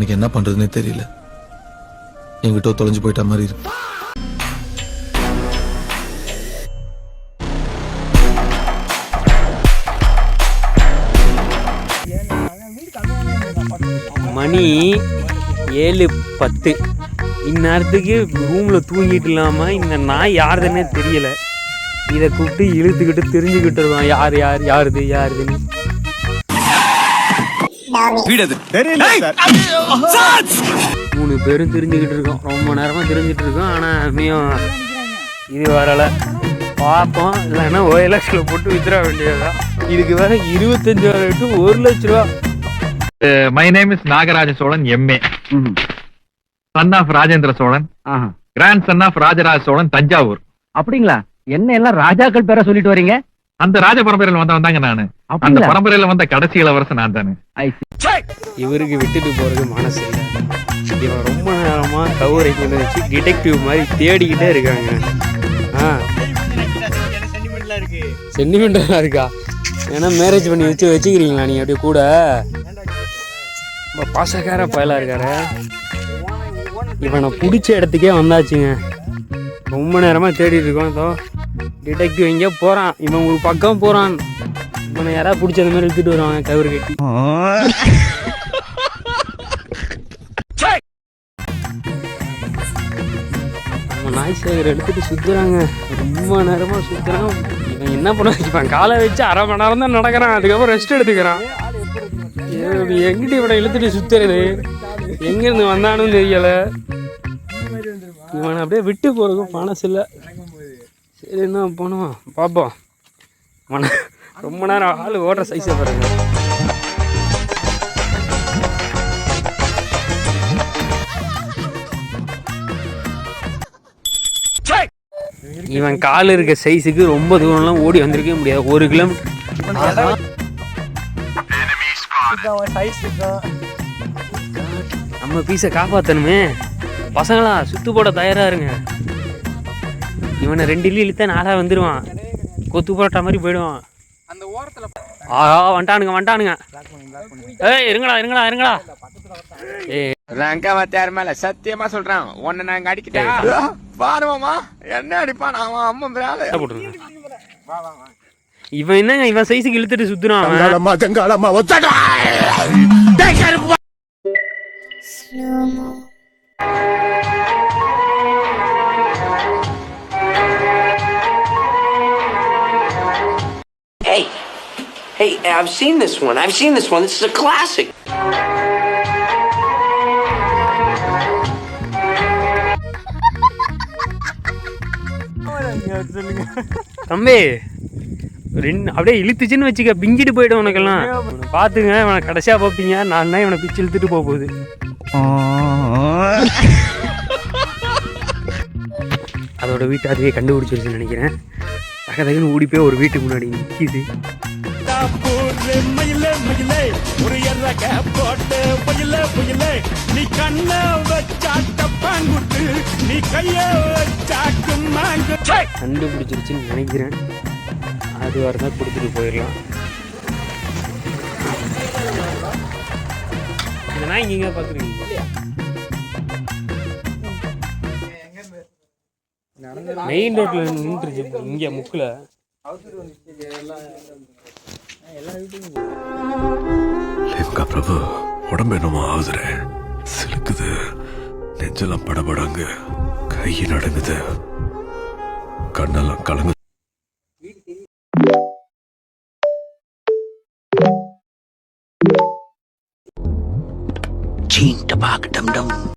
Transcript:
எனக்கு என்ன பண்றதுன்னே தெரியல. என்கிட்ட தொலைஞ்சு போயிட்ட மாதிரி இருக்கு. மணி 7:10. இந்நேரத்துக்கு ரூமில் தூங்கிட்டு இல்லாமல் இந்த நாய் யாருதுன்னே தெரியல. இதை கூப்பிட்டு இழுத்துக்கிட்டு தெரிஞ்சுக்கிட்டு இருக்கோம் யாருதுன்னு. 3 பேரும் தெரிஞ்சுக்கிட்டு இருக்கோம். ரொம்ப நேரமாக தெரிஞ்சுட்டு இருக்கோம். ஆனால் இன்னும் இது வரலை. பார்ப்போம். இல்லைன்னா OLXல போட்டு வித்துற வேண்டியதுதான். இதுக்கு வேற 25,000 to 1,00,000 ரூபா. My name is Nagaraja Solan, MA. Son of Rajendra Solan. Grandson of Rajaraja Solan, Tanjavur. அப்படிங்களா? என்ன எல்லாம் ராஜாக்கள் பேரை சொல்லிட்டு வரீங்க? அந்த ராஜ பரம்பரையில வந்தாங்க நானு. அந்த பரம்பரையில வந்த கடைசி இளவரசன் நான் தானே. இவருக்கு விட்டுட்டு போறது மனசு இல்லை. இவன் ரொம்ப நேரமா கவுரைக்கு வச்சு டிடெக்டிவ் மாதிரி தேடிக்கிட்டே இருக்காங்க. சென்டிமெண்டா இருக்கா? ஏன்னா மேரேஜ் பண்ணி வச்சுக்கிறீங்களா நீங்க அப்படியே கூட? பாசக்கார பயலா இருக்காரு. இவனை பிடிச்ச இடத்துக்கே வந்தாச்சுங்க. ரொம்ப நேரமா தேடிட்டு இருக்கோம். இதோ டிடெக்டிவ் எங்கேயோ போறான். இவன் ஒரு பக்கம் போறான். இவனை யாராவது பிடிச்ச அந்த மாதிரி இழுத்துட்டு வருவாங்க கயிறு கட்டி. நம்ம நாய் சேகர் எடுத்துட்டு சுத்துறாங்க. ரொம்ப நேரமா சுத்துறான். இவன் என்ன பண்ண வச்சுப்பான்? காலை வச்சு 1/2 மணி நேரம் தான் நடக்கிறான். அதுக்கப்புறம் ரெஸ்ட் எடுத்துக்கிறான். எங்கிட்ட இவனை இழுத்துட்டு சுத்துறது? எங்கிருந்து வந்தானும் தெரியல. இவனை அப்படியே விட்டு போறதுக்கும் மனசு இல்லை. சரி என்ன போனோம் பார்ப்போம். ரொம்ப நேரம் ஆள் ஓடுற சைஸை பாருங்க. இவன் கால் இருக்க சைஸுக்கு ரொம்ப தூரம்லாம் ஓடி வந்திருக்கவே முடியாது. 1 கிலோமீட்டர். நம்ம பீஸை காப்பாற்றணுமே. பசங்களா சுத்து போட தயாரா இருங்க. இவனை 2 இல்லி இழுத்தா 4 வந்துடுவான். கொத்து போட்ட மாதிரி போயிடுவான். வந்துட்டானுங்க. ஏய் இருங்களா. மேல சத்தியமா சொல்றான். உன்னை நாங்க அடிக்கிட்டா பாருவாமா என்ன அடிப்பான். அவன் அம்மா மேல இவன் என்னங்க இவன் சைஸுக்கு இழுத்துட்டு சுத்துறான். Hey, I've seen this one. This is a classic. தம்பி அப்படியே இழுத்துச்சுன்னு வச்சுக்க, பிஞ்சிட்டு போயிடும் உனக்கெல்லாம். பாத்துங்க, இவனை கடைசியா பார்ப்பீங்க. நான் தான் இவனை பிச்சு இழுத்துட்டு போகுது. அதோட வீட்டு அதையே கண்டுபிடிச்சிருச்சுன்னு நினைக்கிறேன். தகதகன்னு ஓடி போய் ஒரு வீட்டுக்கு முன்னாடி நிற்கிது. கண்டுபிடிச்சிருச்சுன்னு நினைக்கிறேன். அது வரதான் கொடுத்துட்டு போயிடலாம். இந்த நாய் நீங்க பாத்துருக்கீங்க? மெயின் ரோட்ல நின்றுச்சு இங்க முக்குல. பிரபு உடம்பு என்னமோ ஆகுதுரே. சிலுக்குது, நெஞ்செல்லாம் படபடாங்க, கை நடங்குது, கண்ணெல்லாம் கலங்கு. Ching tabak dum dum.